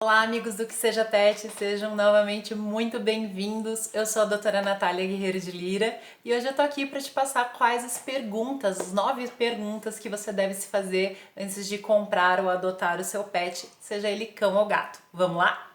Olá, amigos do Que Seja Pet, sejam novamente muito bem-vindos. Eu sou a doutora Natália Guerreiro de Lira e hoje eu tô aqui para te passar quais as 9 perguntas que você deve se fazer antes de comprar ou adotar o seu pet, seja ele cão ou gato. Vamos lá?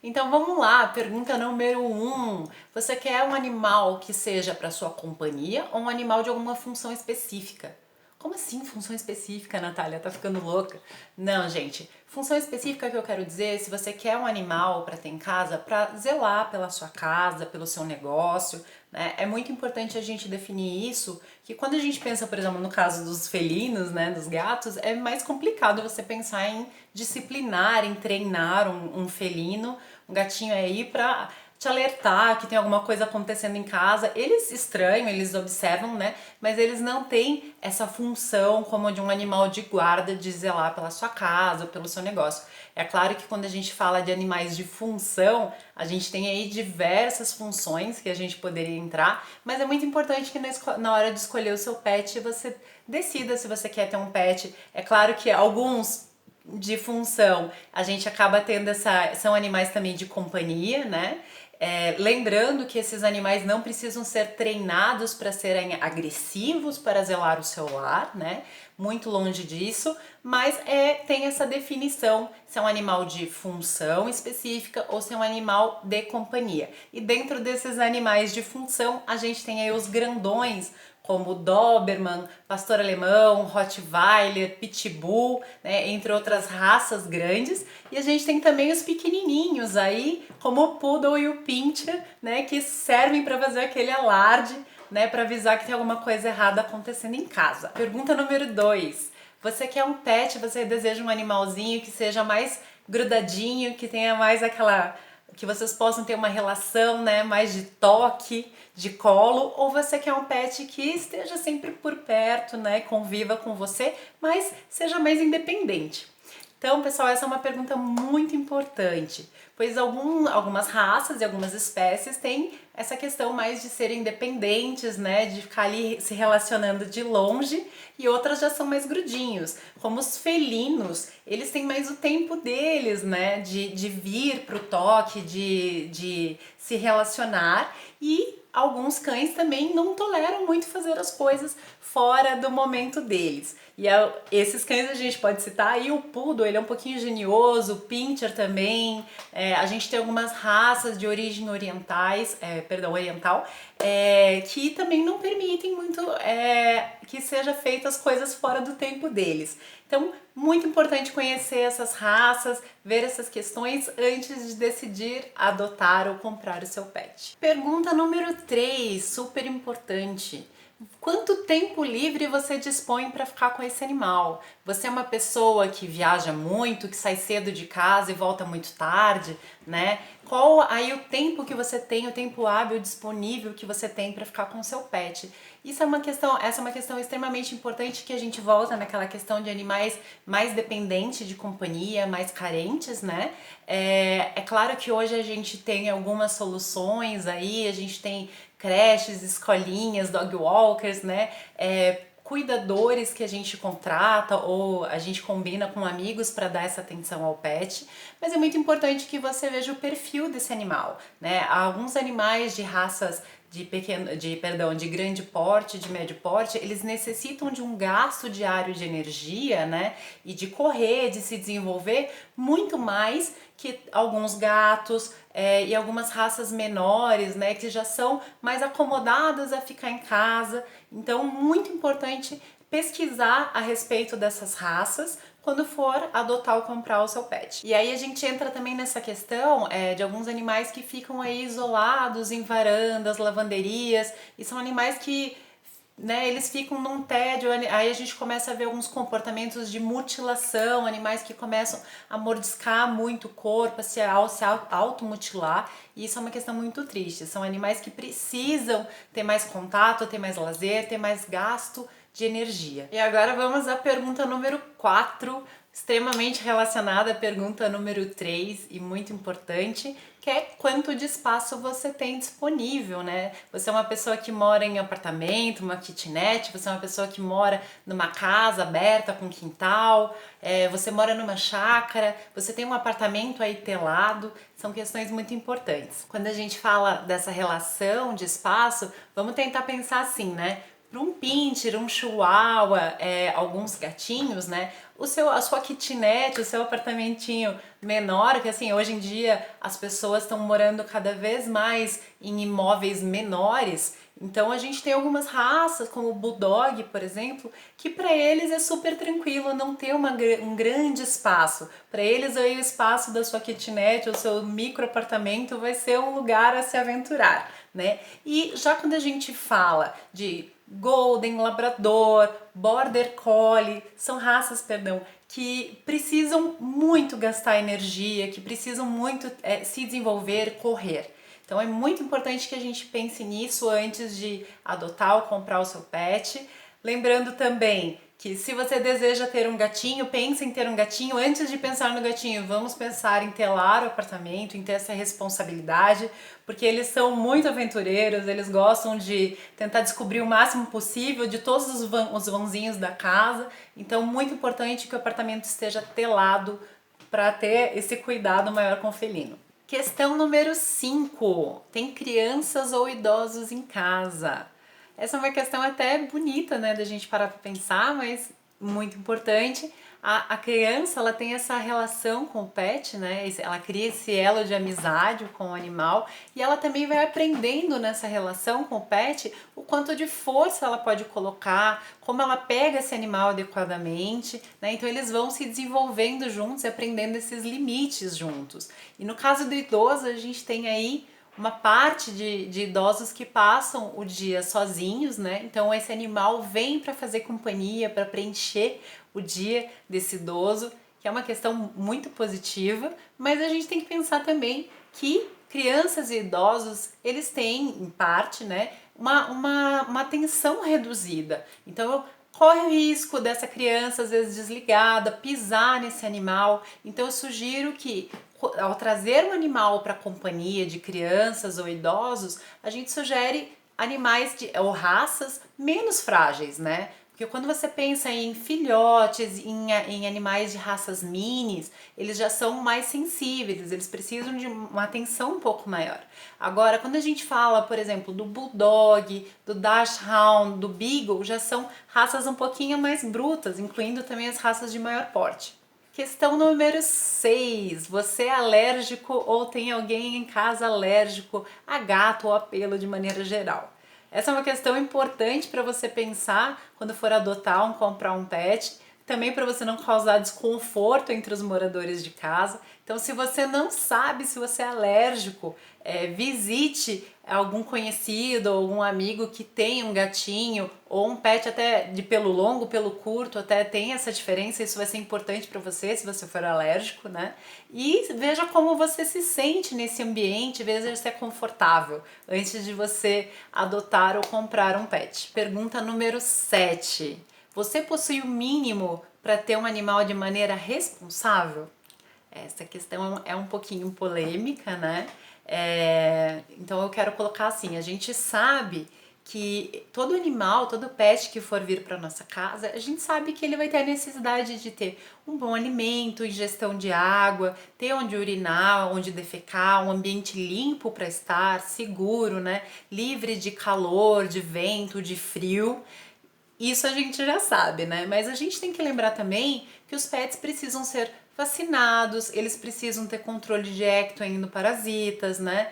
Então vamos lá, pergunta número 1. Você quer um animal que seja para sua companhia ou um animal de alguma função específica? Como assim função específica, Natália? Tá ficando louca? Não, gente. Função específica que eu quero dizer, se você quer um animal para ter em casa, para zelar pela sua casa, pelo seu negócio, né? É muito importante a gente definir isso, que quando a gente pensa, por exemplo, no caso dos felinos, né, dos gatos, é mais complicado você pensar em disciplinar, em treinar um felino, um gatinho aí para te alertar que tem alguma coisa acontecendo em casa. Eles estranham, eles observam, né? Mas eles não têm essa função como de um animal de guarda de zelar pela sua casa, pelo seu negócio. É claro que quando a gente fala de animais de função, a gente tem aí diversas funções que a gente poderia entrar, mas é muito importante que na hora de escolher o seu pet, você decida se você quer ter um pet. É claro que alguns de função, a gente acaba tendo são animais também de companhia, né? Lembrando que esses animais não precisam ser treinados para serem agressivos para zelar o seu lar, né? Muito longe disso, mas tem essa definição se é um animal de função específica ou se é um animal de companhia. E dentro desses animais de função, a gente tem aí os grandões, como Doberman, Pastor Alemão, Rottweiler, Pitbull, né, entre outras raças grandes. E a gente tem também os pequenininhos aí, como o Poodle e o Pinscher, né, que servem para fazer aquele alarde, né, para avisar que tem alguma coisa errada acontecendo em casa. Pergunta número 2. Você quer um pet, você deseja um animalzinho que seja mais grudadinho, que tenha mais aquela que vocês possam ter uma relação, né, mais de toque, de colo, ou você quer um pet que esteja sempre por perto, né, conviva com você, mas seja mais independente. Então, pessoal, essa é uma pergunta muito importante, pois algumas raças e algumas espécies têm essa questão mais de serem independentes, né, de ficar ali se relacionando de longe, e outras já são mais grudinhos, como os felinos, eles têm mais o tempo deles, né, de vir pro toque, de se relacionar, e alguns cães também não toleram muito fazer as coisas fora do momento deles. E esses cães a gente pode citar aí o Poodle, ele é um pouquinho genioso, o Pinscher também, a gente tem algumas raças de origem oriental, que também não permitem muito que seja feitas coisas fora do tempo deles. Então, muito importante conhecer essas raças, ver essas questões antes de decidir adotar ou comprar o seu pet. Pergunta número 3, super importante. Quanto tempo livre você dispõe para ficar com esse animal? Você é uma pessoa que viaja muito, que sai cedo de casa e volta muito tarde, né? Qual aí o tempo que você tem, o tempo hábil disponível que você tem para ficar com o seu pet? Essa é uma questão extremamente importante, que a gente volta naquela questão de animais mais dependentes de companhia, mais carentes, né? É claro que hoje a gente tem algumas soluções aí, a gente tem creches, escolinhas, dog walkers, né? Cuidadores que a gente contrata ou a gente combina com amigos para dar essa atenção ao pet, mas é muito importante que você veja o perfil desse animal, né? Alguns animais de raças de grande porte, de médio porte, eles necessitam de um gasto diário de energia, né? E de correr, de se desenvolver muito mais que alguns gatos e algumas raças menores, né? Que já são mais acomodadas a ficar em casa. Então, muito importante pesquisar a respeito dessas raças quando for adotar ou comprar o seu pet. E aí a gente entra também nessa questão de alguns animais que ficam aí isolados em varandas, lavanderias, e são animais que, né, eles ficam num tédio, aí a gente começa a ver alguns comportamentos de mutilação, animais que começam a mordiscar muito o corpo, a se automutilar, e isso é uma questão muito triste. São animais que precisam ter mais contato, ter mais lazer, ter mais gasto de energia. E agora vamos à pergunta número 4, extremamente relacionada à pergunta número 3 e muito importante, que é quanto de espaço você tem disponível, né? Você é uma pessoa que mora em apartamento, uma kitnet, você é uma pessoa que mora numa casa aberta com quintal, você mora numa chácara, você tem um apartamento aí telado, são questões muito importantes. Quando a gente fala dessa relação de espaço, vamos tentar pensar assim, né? Para um pincher, um chihuahua, alguns gatinhos, né? A sua kitnet, o seu apartamentinho menor, que assim, hoje em dia as pessoas estão morando cada vez mais em imóveis menores. Então a gente tem algumas raças, como o Bulldog, por exemplo, que para eles é super tranquilo não ter um grande espaço. Para eles aí o espaço da sua kitnet, o seu micro apartamento vai ser um lugar a se aventurar, né? E já quando a gente fala de Golden, Labrador, Border Collie, são raças, perdão, que precisam muito gastar energia, que precisam muito se desenvolver, correr. Então é muito importante que a gente pense nisso antes de adotar ou comprar o seu pet. Lembrando também que se você deseja ter um gatinho, pense em ter um gatinho. Antes de pensar no gatinho, vamos pensar em telar o apartamento, em ter essa responsabilidade, porque eles são muito aventureiros, eles gostam de tentar descobrir o máximo possível de todos os vãozinhos da casa. Então, muito importante que o apartamento esteja telado para ter esse cuidado maior com o felino. Questão número 5. Tem crianças ou idosos em casa? Essa é uma questão até bonita, né, da gente parar para pensar, mas muito importante. A criança, ela tem essa relação com o pet, né? Ela cria esse elo de amizade com o animal e ela também vai aprendendo nessa relação com o pet o quanto de força ela pode colocar, como ela pega esse animal adequadamente, né? Então eles vão se desenvolvendo juntos e aprendendo esses limites juntos. E no caso do idoso, a gente tem aí uma parte de idosos que passam o dia sozinhos, né? Então esse animal vem para fazer companhia, para preencher o dia desse idoso, que é uma questão muito positiva, mas a gente tem que pensar também que crianças e idosos, eles têm, em parte, né, uma atenção reduzida. Então corre o risco dessa criança, às vezes desligada, pisar nesse animal. Então eu sugiro que ao trazer um animal para a companhia de crianças ou idosos, a gente sugere animais ou raças menos frágeis, né? Porque quando você pensa em filhotes, em animais de raças minis, eles já são mais sensíveis, eles precisam de uma atenção um pouco maior. Agora, quando a gente fala, por exemplo, do Bulldog, do Dachshund, do Beagle, já são raças um pouquinho mais brutas, incluindo também as raças de maior porte. Questão número 6. Você é alérgico ou tem alguém em casa alérgico a gato ou a pelo de maneira geral? Essa é uma questão importante para você pensar quando for adotar ou comprar um pet, também para você não causar desconforto entre os moradores de casa. Então, se você não sabe se você é alérgico, visite algum conhecido ou algum amigo que tenha um gatinho ou um pet até de pelo longo, pelo curto, até tem essa diferença. Isso vai ser importante para você se você for alérgico, né? E veja como você se sente nesse ambiente, veja se é confortável antes de você adotar ou comprar um pet. Pergunta número 7. Você possui o mínimo para ter um animal de maneira responsável? Essa questão é um pouquinho polêmica, né? Então eu quero colocar assim, a gente sabe que todo animal, todo pet que for vir para nossa casa, a gente sabe que ele vai ter a necessidade de ter um bom alimento, ingestão de água, ter onde urinar, onde defecar, um ambiente limpo para estar, seguro, né? Livre de calor, de vento, de frio. Isso a gente já sabe, né? Mas a gente tem que lembrar também que os pets precisam ser vacinados, eles precisam ter controle de ectoendoparasitas, né?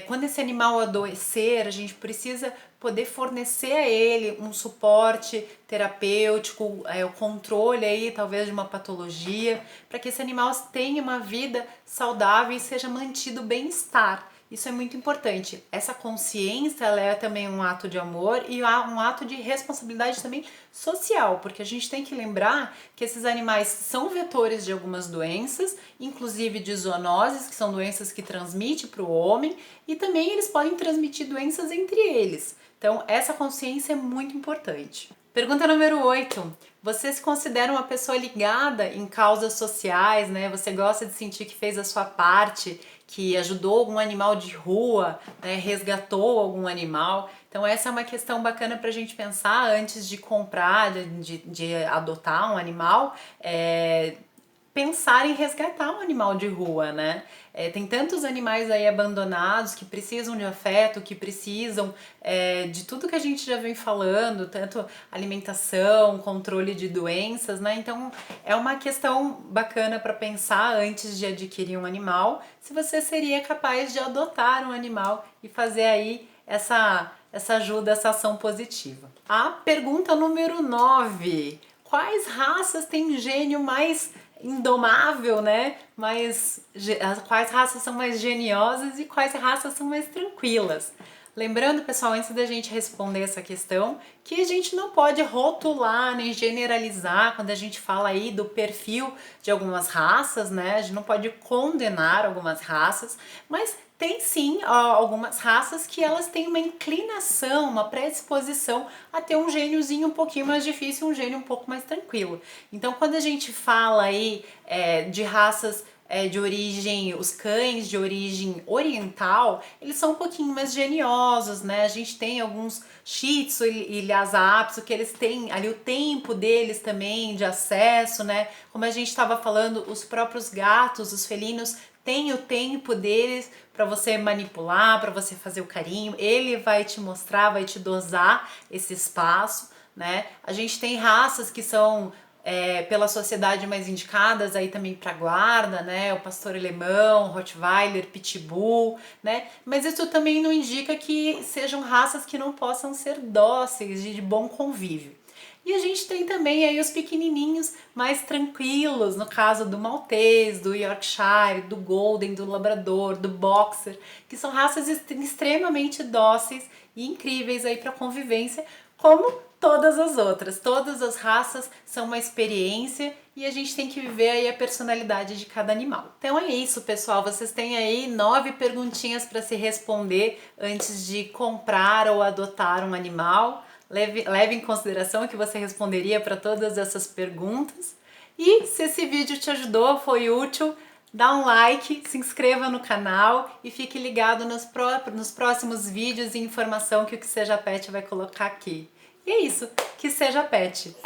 Quando esse animal adoecer, a gente precisa poder fornecer a ele um suporte terapêutico, o controle aí talvez de uma patologia, para que esse animal tenha uma vida saudável e seja mantido bem-estar. Isso é muito importante. Essa consciência, ela é também um ato de amor e um ato de responsabilidade também social, porque a gente tem que lembrar que esses animais são vetores de algumas doenças, inclusive de zoonoses, que são doenças que transmitem para o homem, e também eles podem transmitir doenças entre eles. Então, essa consciência é muito importante. Pergunta número 8. Você se considera uma pessoa ligada em causas sociais, né? Você gosta de sentir que fez a sua parte, que ajudou algum animal de rua, né? Resgatou algum animal? Então essa é uma questão bacana para a gente pensar antes de comprar, de adotar um animal. Pensar em resgatar um animal de rua, né? Tem tantos animais aí abandonados que precisam de afeto, que precisam de tudo que a gente já vem falando, tanto alimentação, controle de doenças, né? Então é uma questão bacana para pensar antes de adquirir um animal, se você seria capaz de adotar um animal e fazer aí essa ajuda, essa ação positiva. A pergunta número 9. Quais raças têm gênio mais indomável, né? Quais raças são mais geniosas e quais raças são mais tranquilas? Lembrando, pessoal, antes da gente responder essa questão, que a gente não pode rotular nem generalizar quando a gente fala aí do perfil de algumas raças, né? A gente não pode condenar algumas raças, mas tem sim algumas raças que elas têm uma inclinação, uma predisposição a ter um gêniozinho um pouquinho mais difícil, um gênio um pouco mais tranquilo. Então, quando a gente fala aí de raças de origem, os cães de origem oriental, eles são um pouquinho mais geniosos, né? A gente tem alguns Shih Tzu e Lhasa Apso que eles têm ali o tempo deles também de acesso, né? Como a gente estava falando, os próprios gatos, os felinos têm o tempo deles para você manipular, para você fazer o carinho. Ele vai te mostrar, vai te dosar esse espaço, né? A gente tem raças que são pela sociedade mais indicadas aí também para guarda, né? O pastor alemão, Rottweiler, Pitbull, né? Mas isso também não indica que sejam raças que não possam ser dóceis, de bom convívio. E a gente tem também aí os pequenininhos mais tranquilos, no caso do Maltês, do Yorkshire, do Golden, do Labrador, do Boxer, que são raças extremamente dóceis e incríveis aí para convivência, como todas as outras. Todas as raças são uma experiência e a gente tem que viver aí a personalidade de cada animal. Então é isso, pessoal. Vocês têm aí 9 perguntinhas para se responder antes de comprar ou adotar um animal. Leve em consideração que você responderia para todas essas perguntas. E se esse vídeo te ajudou, foi útil, dá um like, se inscreva no canal e fique ligado nos próximos vídeos e informação que o Que Seja Pet vai colocar aqui. E é isso, que seja pet!